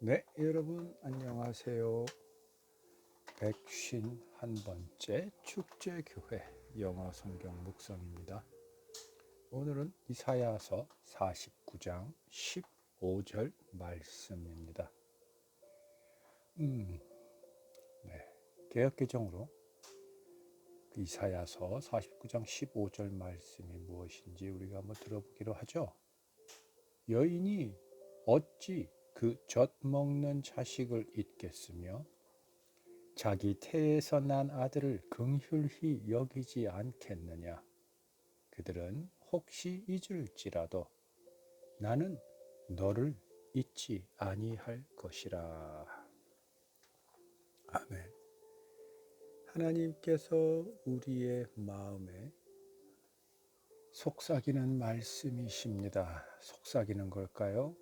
네, 여러분 안녕하세요. 151번째 축제교회 영어 성경 묵상입니다. 오늘은 이사야서 49장 15절 말씀입니다. 네, 개역개정으로 이사야서 49장 15절 말씀이 무엇인지 우리가 한번 들어보기로 하죠. 여인이 어찌 그 젖 먹는 자식을 잊겠으며 자기 태에서 난 아들을 긍휼히 여기지 않겠느냐. 그들은 혹시 잊을지라도 나는 너를 잊지 아니할 것이라. 아멘. 하나님께서 우리의 마음에 속삭이는 말씀이십니다. 속삭이는 걸까요?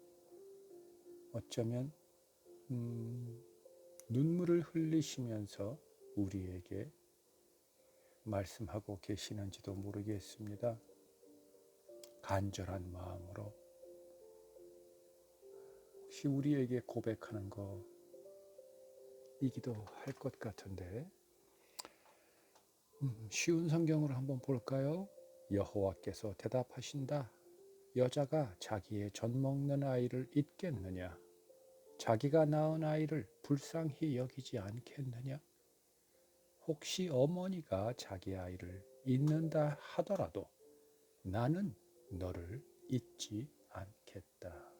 어쩌면 눈물을 흘리시면서 우리에게 말씀하고 계시는지도 모르겠습니다. 간절한 마음으로 혹시 우리에게 고백하는 거이기도 할 것 같은데 쉬운 성경으로 한번 볼까요? 여호와께서 대답하신다. 여자가 자기의 젖 먹는 아이를 잊겠느냐? 자기가 낳은 아이를 불쌍히 여기지 않겠느냐? 혹시 어머니가 자기 아이를 잊는다 하더라도 나는 너를 잊지 않겠다.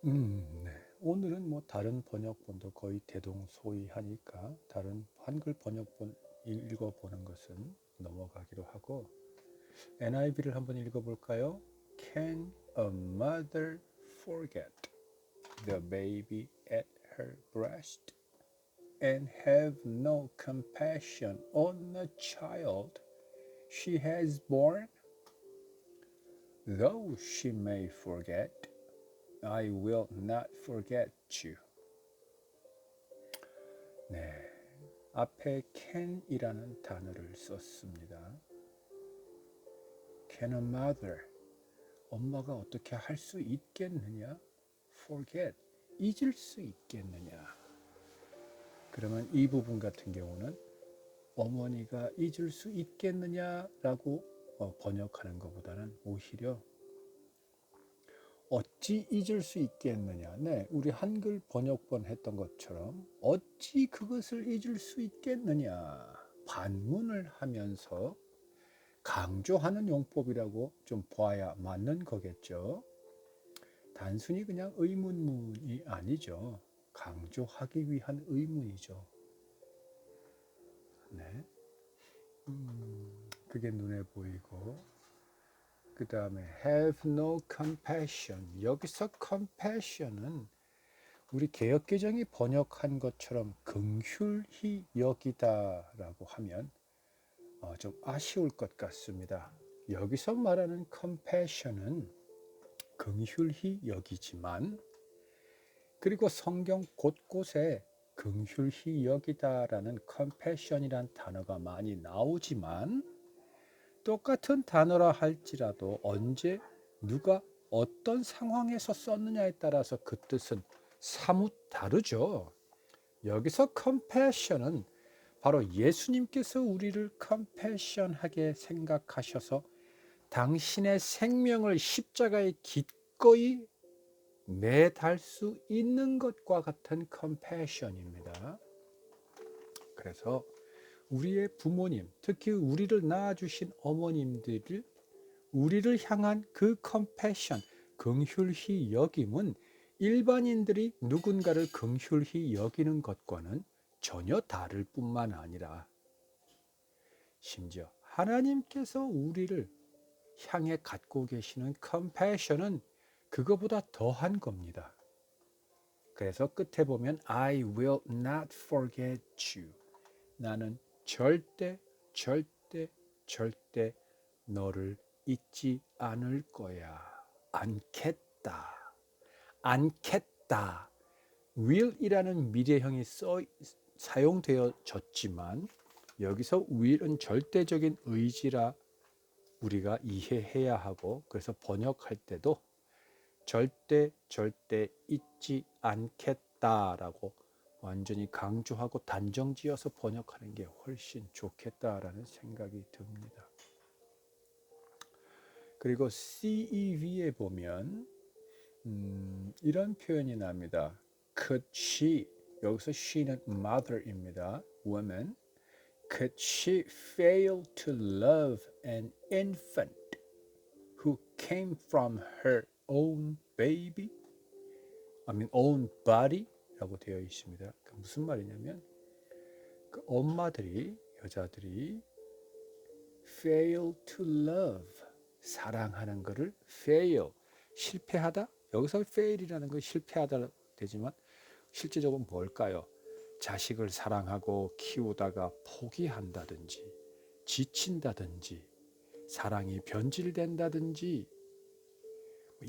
네. 오늘은 다른 번역본도 거의 대동소이하니까 다른 한글 번역본 읽어보는 것은 넘어가기로 하고 NIV를 한번 읽어볼까요? Can a mother forget the baby at her breast and have no compassion on the child she has born? Though she may forget, I will not forget you. 네, 앞에 can이라는 단어를 썼습니다. Can a mother, 엄마가 어떻게 할 수 있겠느냐? Forget, 잊을 수 있겠느냐? 그러면 이 부분 같은 경우는 어머니가 잊을 수 있겠느냐라고 번역하는 것보다는 오히려 어찌 잊을 수 있겠느냐. 네, 우리 한글 번역본 했던 것처럼 어찌 그것을 잊을 수 있겠느냐. 반문을 하면서 강조하는 용법이라고 좀 봐야 맞는 거겠죠. 단순히 그냥 의문문이 아니죠. 강조하기 위한 의문이죠. 네, 그게 눈에 보이고 그 다음에 have no compassion. 여기서 compassion은 우리 개역개정이 번역한 것처럼 긍휼히 여기다라고 하면 좀 아쉬울 것 같습니다. 여기서 말하는 compassion은 긍휼히 여기지만 그리고 성경 곳곳에 긍휼히 여기다라는 compassion이란 단어가 많이 나오지만 똑같은 단어라 할지라도 언제 누가 어떤 상황에서 썼느냐에 따라서 그 뜻은 사뭇 다르죠. 여기서 compassion은 바로 예수님께서 우리를 compassion하게 생각하셔서 당신의 생명을 십자가에 기꺼이 매달 수 있는 것과 같은 compassion입니다. 그래서 우리의 부모님, 특히 우리를 낳아주신 어머님들을 우리를 향한 그 compassion, 긍휼히 여김은 일반인들이 누군가를 긍휼히 여기는 것과는 전혀 다를 뿐만 아니라 심지어 하나님께서 우리를 향해 갖고 계시는 compassion은 그거보다 더한 겁니다. 그래서 끝에 보면 I will not forget you. 나는 절대 너를 잊지 않을 거야. 않겠다. will이라는 미래형이 사용되어졌지만 여기서 will은 절대적인 의지라 우리가 이해해야 하고 그래서 번역할 때도 절대 잊지 않겠다라고 완전히 강조하고 단정지어서 번역하는 게 훨씬 좋겠다라는 생각이 듭니다. 그리고 CEV에 보면 이런 표현이 납니다. Could she, 여기서 she는 mother입니다. woman. Could she fail to love an infant who came from her own baby? own body? 라고 되어 있습니다. 무슨 말이냐면 그 엄마들이, 여자들이 fail to love, 사랑하는 것을 fail, 실패하다? 여기서 fail이라는 건 실패하다 되지만 실제적으로 뭘까요? 자식을 사랑하고 키우다가 포기한다든지 지친다든지 사랑이 변질된다든지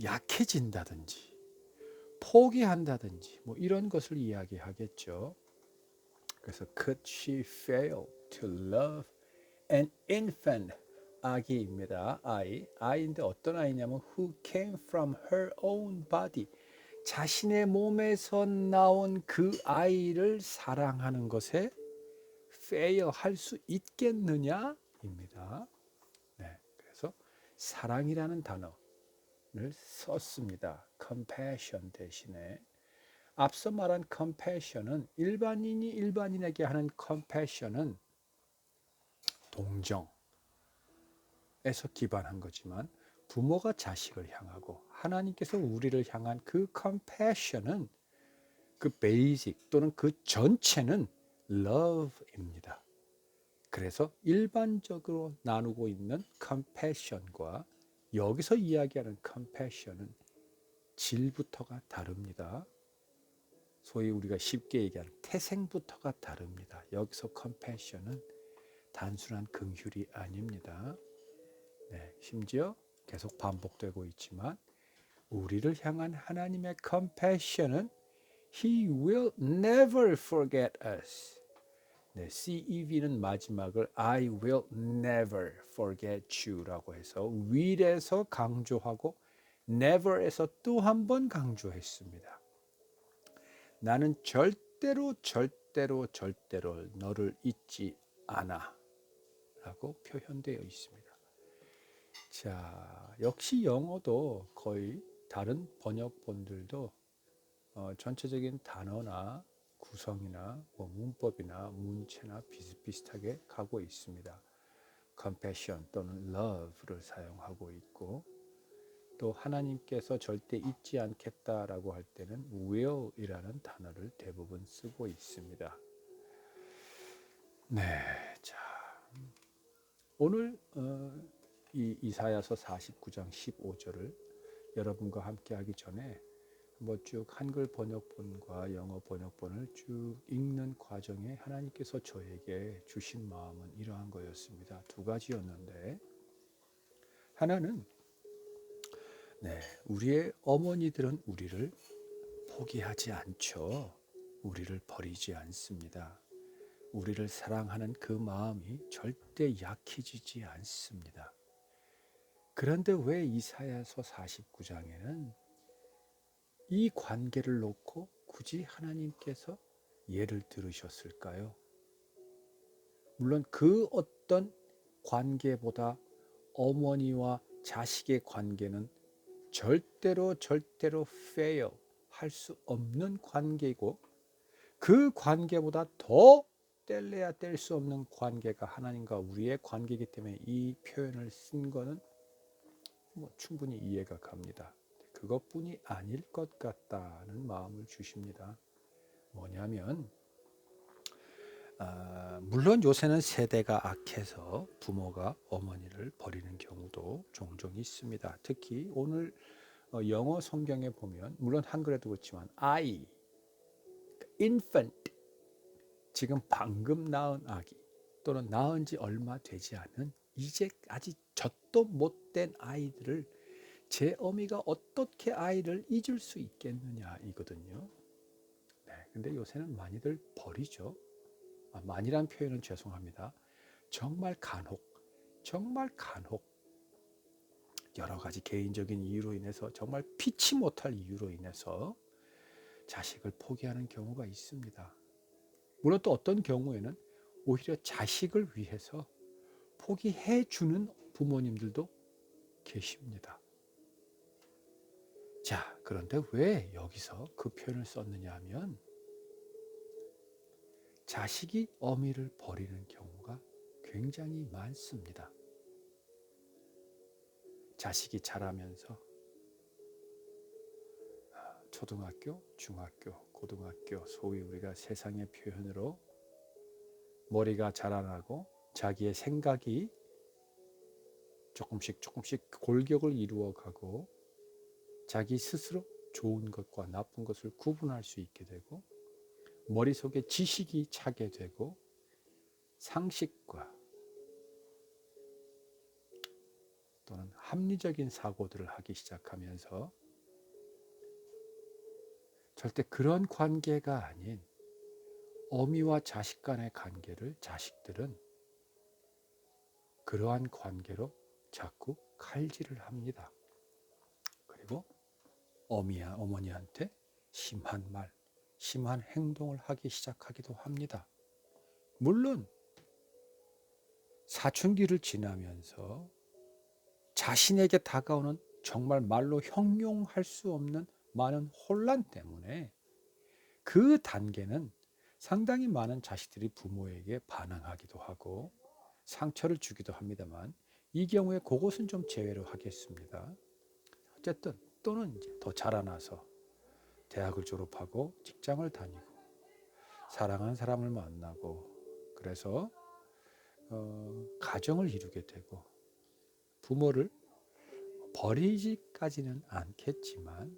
약해진다든지 포기한다든지 이런 것을 이야기하겠죠. 그래서 could she fail to love an infant, 아기입니다. 아이인데 어떤 아이냐면 who came from her own body, 자신의 몸에서 나온 그 아이를 사랑하는 것에 fail 할 수 있겠느냐입니다. 네, 그래서 사랑이라는 단어를 썼습니다. compassion 대신에. 앞서 말한 compassion은 일반인이 일반인에게 하는 compassion은 동정에서 기반한 거지만 부모가 자식을 향하고 하나님께서 우리를 향한 그 compassion은 그 베이직 또는 그 전체는 love입니다. 그래서 일반적으로 나누고 있는 compassion과 여기서 이야기하는 compassion은 질부터가 다릅니다. 소위 우리가 쉽게 얘기하는 태생부터가 다릅니다. 여기서 compassion은 단순한 긍휼이 아닙니다. 네, 심지어 계속 반복되고 있지만 우리를 향한 하나님의 compassion은 He will never forget us. 네, CEV는 마지막을 I will never forget you라고 해서 will에서 강조하고 never에서 또 한 번 강조했습니다. 나는 절대로 너를 잊지 않아 라고 표현되어 있습니다. 자, 역시 영어도 거의 다른 번역본들도 전체적인 단어나 구성이나 문법이나 문체나 비슷비슷하게 가고 있습니다. compassion 또는 love를 사용하고 있고 또 하나님께서 절대 잊지 않겠다라고 할 때는 will이라는 단어를 대부분 쓰고 있습니다. 네, 자 오늘 이 이사야서 49장 15절을 여러분과 함께 하기 전에 한번 쭉 한글 번역본과 영어 번역본을 쭉 읽는 과정에 하나님께서 저에게 주신 마음은 이러한 거였습니다. 두 가지였는데 하나는 우리의 어머니들은 우리를 포기하지 않죠. 우리를 버리지 않습니다. 우리를 사랑하는 그 마음이 절대 약해지지 않습니다. 그런데 왜 이사야서 49장에는 이 관계를 놓고 굳이 하나님께서 예를 들으셨을까요? 물론 그 어떤 관계보다 어머니와 자식의 관계는 절대로 fail 할 수 없는 관계이고 그 관계보다 더 뗄래야 뗄 수 없는 관계가 하나님과 우리의 관계이기 때문에 이 표현을 쓴 거는 충분히 이해가 갑니다. 그것뿐이 아닐 것 같다는 마음을 주십니다. 뭐냐면 물론 요새는 세대가 악해서 부모가 어머니를 버리는 경우도 종종 있습니다. 특히 오늘 영어 성경에 보면 물론 한글에도 그렇지만 아이, infant, 지금 방금 낳은 아기 또는 낳은 지 얼마 되지 않은 이제 아직 젖도 못 된 아이들을 제 어미가 어떻게 아이를 잊을 수 있겠느냐 이거든요. 근데 요새는 많이들 버리죠. 많이란 표현은 죄송합니다. 정말 간혹 여러 가지 개인적인 이유로 인해서 정말 피치 못할 이유로 인해서 자식을 포기하는 경우가 있습니다. 물론 또 어떤 경우에는 오히려 자식을 위해서 포기해 주는 부모님들도 계십니다. 자, 그런데 왜 여기서 그 표현을 썼느냐 하면 자식이 어미를 버리는 경우가 굉장히 많습니다. 자식이 자라면서 초등학교, 중학교, 고등학교, 소위 우리가 세상의 표현으로 머리가 자라나고 자기의 생각이 조금씩 골격을 이루어가고 자기 스스로 좋은 것과 나쁜 것을 구분할 수 있게 되고 머릿속에 지식이 차게 되고 상식과 또는 합리적인 사고들을 하기 시작하면서 절대 그런 관계가 아닌 어미와 자식 간의 관계를 자식들은 그러한 관계로 자꾸 칼질을 합니다. 그리고 어머니한테 심한 말, 심한 행동을 하기 시작하기도 합니다. 물론 사춘기를 지나면서 자신에게 다가오는 정말 말로 형용할 수 없는 많은 혼란 때문에 그 단계는 상당히 많은 자식들이 부모에게 반항하기도 하고 상처를 주기도 합니다만 이 경우에 그것은 좀 제외로 하겠습니다. 어쨌든 또는 이제 더 자라나서 대학을 졸업하고 직장을 다니고 사랑하는 사람을 만나고 그래서 가정을 이루게 되고 부모를 버리지까지는 않겠지만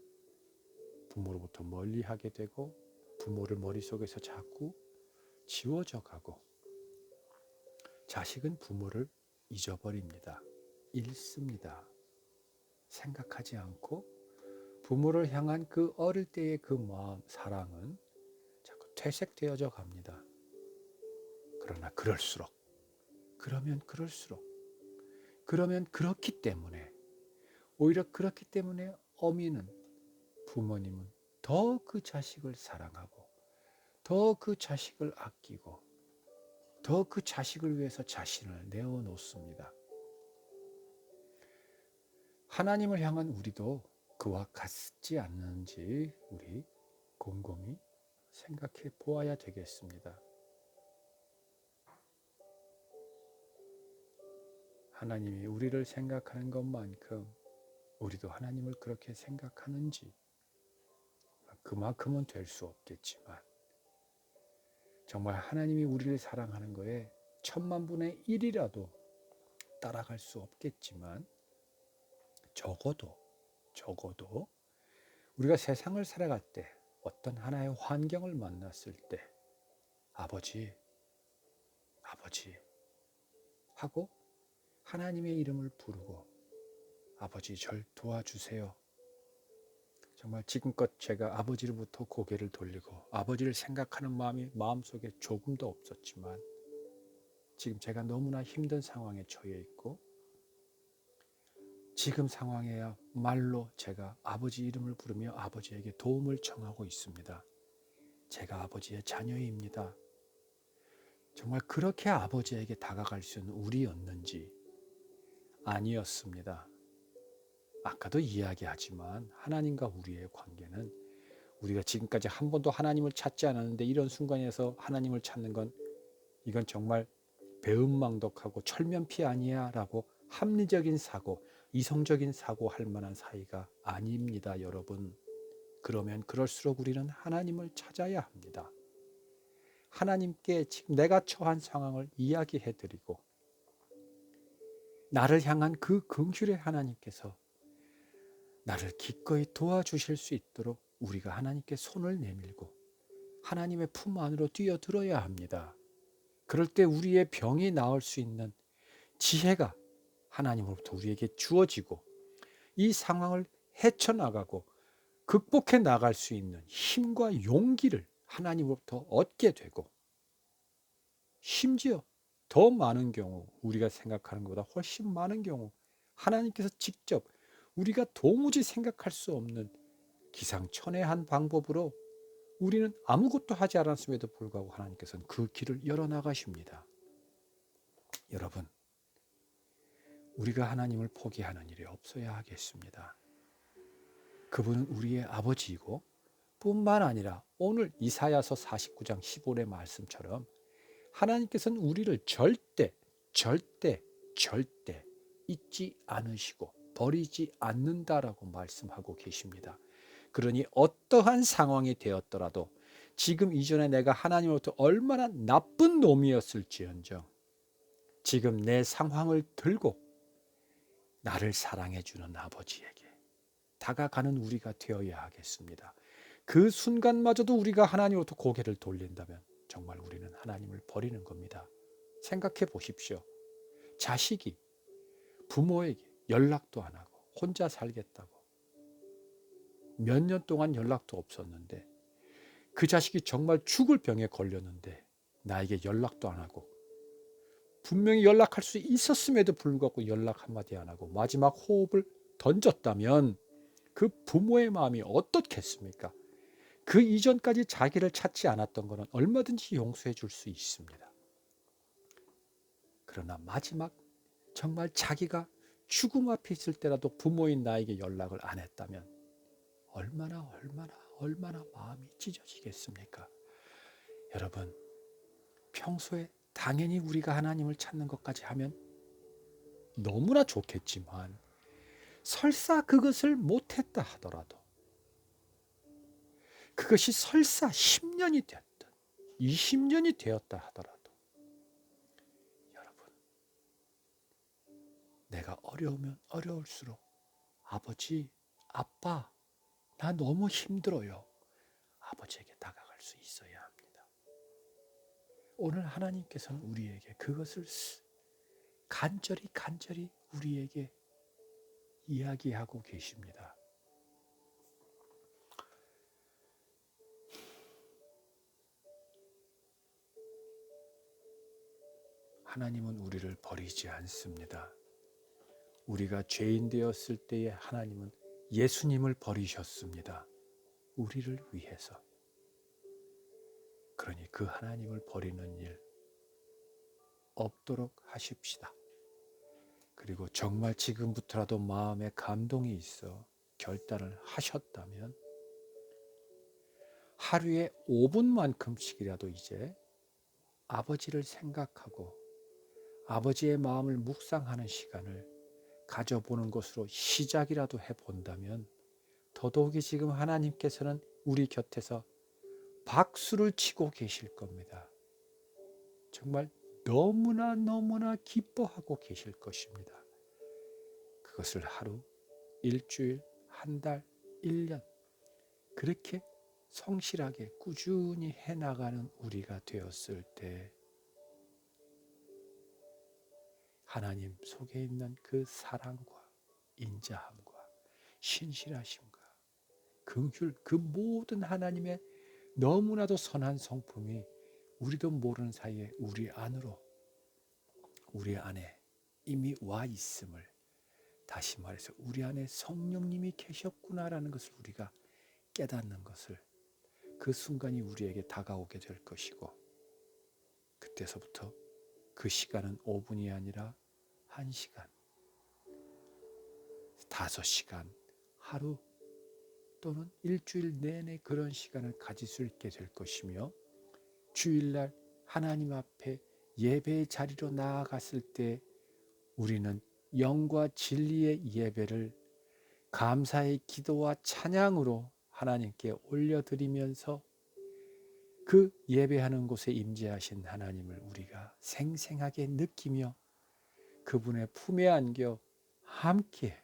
부모로부터 멀리하게 되고 부모를 머릿속에서 자꾸 지워져 가고 자식은 부모를 잊어버립니다. 잃습니다. 생각하지 않고 부모를 향한 그 어릴 때의 그 마음, 사랑은 자꾸 퇴색되어져 갑니다. 그러나 그러면 그렇기 때문에 오히려 그렇기 때문에 어미는 부모님은 더 그 자식을 사랑하고 더 그 자식을 아끼고 더 그 자식을 위해서 자신을 내어놓습니다. 하나님을 향한 우리도 그와 같지 않는지 우리 곰곰이 생각해 보아야 되겠습니다. 하나님이 우리를 생각하는 것만큼 우리도 하나님을 그렇게 생각하는지 그만큼은 될 수 없겠지만 정말 하나님이 우리를 사랑하는 거에 1000만분의 1이라도 따라갈 수 없겠지만 적어도 우리가 세상을 살아갈 때 어떤 하나의 환경을 만났을 때 아버지 하고 하나님의 이름을 부르고 아버지 절 도와주세요. 정말 지금껏 제가 아버지로부터 고개를 돌리고 아버지를 생각하는 마음이 마음속에 조금도 없었지만 지금 제가 너무나 힘든 상황에 처해 있고 지금 상황에야 말로 제가 아버지 이름을 부르며 아버지에게 도움을 청하고 있습니다. 제가 아버지의 자녀입니다. 정말 그렇게 아버지에게 다가갈 수 있는 우리였는지 아니었습니다. 아까도 이야기하지만 하나님과 우리의 관계는 우리가 지금까지 한 번도 하나님을 찾지 않았는데 이런 순간에서 하나님을 찾는 건 이건 정말 배은망덕하고 철면피 아니야 라고 합리적인 사고, 이성적인 사고 할 만한 사이가 아닙니다, 여러분. 그러면 그럴수록 우리는 하나님을 찾아야 합니다. 하나님께 지금 내가 처한 상황을 이야기해 드리고 나를 향한 그 긍휼의 하나님께서 나를 기꺼이 도와주실 수 있도록 우리가 하나님께 손을 내밀고 하나님의 품 안으로 뛰어들어야 합니다. 그럴 때 우리의 병이 나을 수 있는 지혜가 하나님으로부터 우리에게 주어지고 이 상황을 헤쳐나가고 극복해 나갈 수 있는 힘과 용기를 하나님으로부터 얻게 되고 심지어 더 많은 경우 우리가 생각하는 것보다 훨씬 많은 경우 하나님께서 직접 우리가 도무지 생각할 수 없는 기상천외한 방법으로 우리는 아무것도 하지 않았음에도 불구하고 하나님께서는 그 길을 열어나가십니다. 여러분, 우리가 하나님을 포기하는 일이 없어야 하겠습니다. 그분은 우리의 아버지이고 뿐만 아니라 오늘 이사야서 49장 15절의 말씀처럼 하나님께서는 우리를 절대 잊지 않으시고 버리지 않는다라고 말씀하고 계십니다. 그러니 어떠한 상황이 되었더라도 지금 이전에 내가 하나님으로부터 얼마나 나쁜 놈이었을지언정 지금 내 상황을 들고 나를 사랑해 주는 아버지에게 다가가는 우리가 되어야 하겠습니다. 그 순간마저도 우리가 하나님으로부터 고개를 돌린다면 정말 우리는 하나님을 버리는 겁니다. 생각해 보십시오. 자식이 부모에게 연락도 안 하고 혼자 살겠다고 몇 년 동안 연락도 없었는데 그 자식이 정말 죽을 병에 걸렸는데 나에게 연락도 안 하고 분명히 연락할 수 있었음에도 불구하고 연락 한마디 안 하고 마지막 호흡을 던졌다면 그 부모의 마음이 어떻겠습니까? 그 이전까지 자기를 찾지 않았던 것은 얼마든지 용서해 줄 수 있습니다. 그러나 마지막 정말 자기가 죽음 앞에 있을 때라도 부모인 나에게 연락을 안 했다면 얼마나 마음이 찢어지겠습니까? 여러분, 평소에 당연히 우리가 하나님을 찾는 것까지 하면 너무나 좋겠지만 설사 그것을 못했다 하더라도 그것이 설사 10년이 됐든 20년이 되었다 하더라도 여러분, 내가 어려우면 어려울수록 아버지, 아빠, 나 너무 힘들어요. 아버지에게 다가갈 수 있어야 합니다. 오늘 하나님께서는 우리에게 그것을 간절히 우리에게 이야기하고 계십니다. 하나님은 우리를 버리지 않습니다. 우리가 죄인 되었을 때에 하나님은 예수님을 버리셨습니다. 우리를 위해서. 그러니 그 하나님을 버리는 일 없도록 하십시다. 그리고 정말 지금부터라도 마음에 감동이 있어 결단을 하셨다면 하루에 5분만큼씩이라도 이제 아버지를 생각하고 아버지의 마음을 묵상하는 시간을 가져보는 것으로 시작이라도 해본다면 더더욱이 지금 하나님께서는 우리 곁에서 박수를 치고 계실 겁니다. 정말 너무나 기뻐하고 계실 것입니다. 그것을 하루, 일주일, 한 달, 1년 그렇게 성실하게 꾸준히 해나가는 우리가 되었을 때 하나님 속에 있는 그 사랑과 인자함과 신실하심과 긍휼 그 모든 하나님의 너무나도 선한 성품이 우리도 모르는 사이에 우리 안에 이미 와 있음을 다시 말해서 우리 안에 성령님이 계셨구나라는 것을 우리가 깨닫는 것을 그 순간이 우리에게 다가오게 될 것이고 그때서부터 그 시간은 5분이 아니라 1시간, 5시간, 하루 또는 일주일 내내 그런 시간을 가질 수 있게 될 것이며 주일날 하나님 앞에 예배의 자리로 나아갔을 때 우리는 영과 진리의 예배를 감사의 기도와 찬양으로 하나님께 올려드리면서 그 예배하는 곳에 임재하신 하나님을 우리가 생생하게 느끼며 그분의 품에 안겨 함께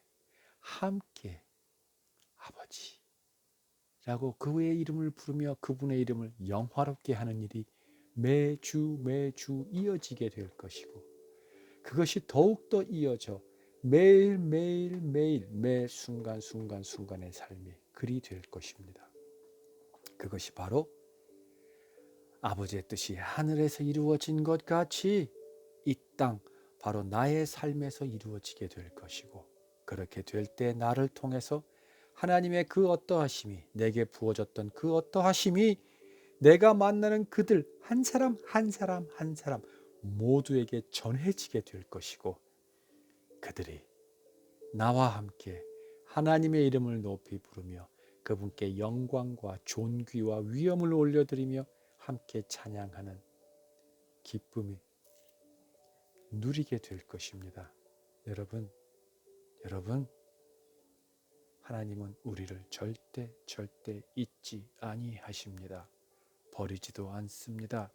아버지라고 그의 이름을 부르며 그분의 이름을 영화롭게 하는 일이 매주 이어지게 될 것이고 그것이 더욱더 이어져 매일 매 순간의 삶이 그리 될 것입니다. 그것이 바로 아버지의 뜻이 하늘에서 이루어진 것 같이 이 땅 바로 나의 삶에서 이루어지게 될 것이고, 그렇게 될 때 나를 통해서 하나님의 그 어떠하심이, 내게 부어졌던 그 어떠하심이 내가 만나는 그들 한 사람 한 사람 한 사람 모두에게 전해지게 될 것이고, 그들이 나와 함께 하나님의 이름을 높이 부르며 그분께 영광과 존귀와 위엄을 올려드리며 함께 찬양하는 기쁨이 누리게 될 것입니다. 여러분, 하나님은 우리를 절대 잊지 아니하십니다. 버리지도 않습니다.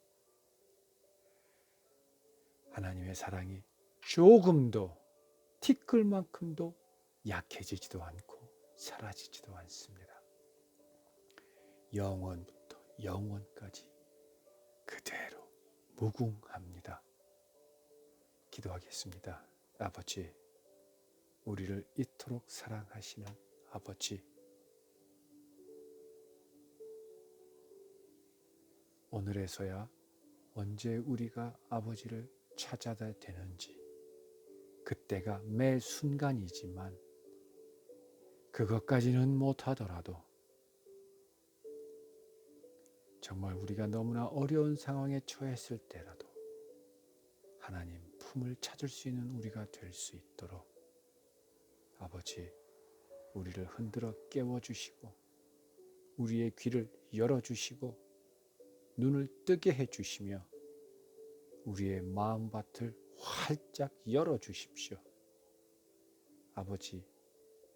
하나님의 사랑이 조금도 티끌만큼도 약해지지도 않고 사라지지도 않습니다. 영원부터 영원까지 그대로 무궁합니다. 기도하겠습니다. 아버지, 우리를 이토록 사랑하시는 아버지, 오늘에서야 언제 우리가 아버지를 찾아야 되는지, 그때가 매 순간이지만 그것까지는 못하더라도 정말 우리가 너무나 어려운 상황에 처했을 때라도 하나님 품을 찾을 수 있는 우리가 될 수 있도록 아버지, 우리를 흔들어 깨워주시고 우리의 귀를 열어주시고 눈을 뜨게 해주시며 우리의 마음밭을 활짝 열어주십시오. 아버지,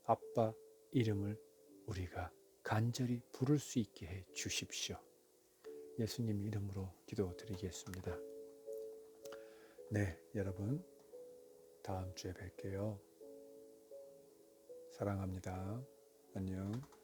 아빠 이름을 우리가 간절히 부를 수 있게 해 주십시오. 예수님 이름으로 기도드리겠습니다. 네, 여러분, 다음 주에 뵐게요. 사랑합니다. 안녕.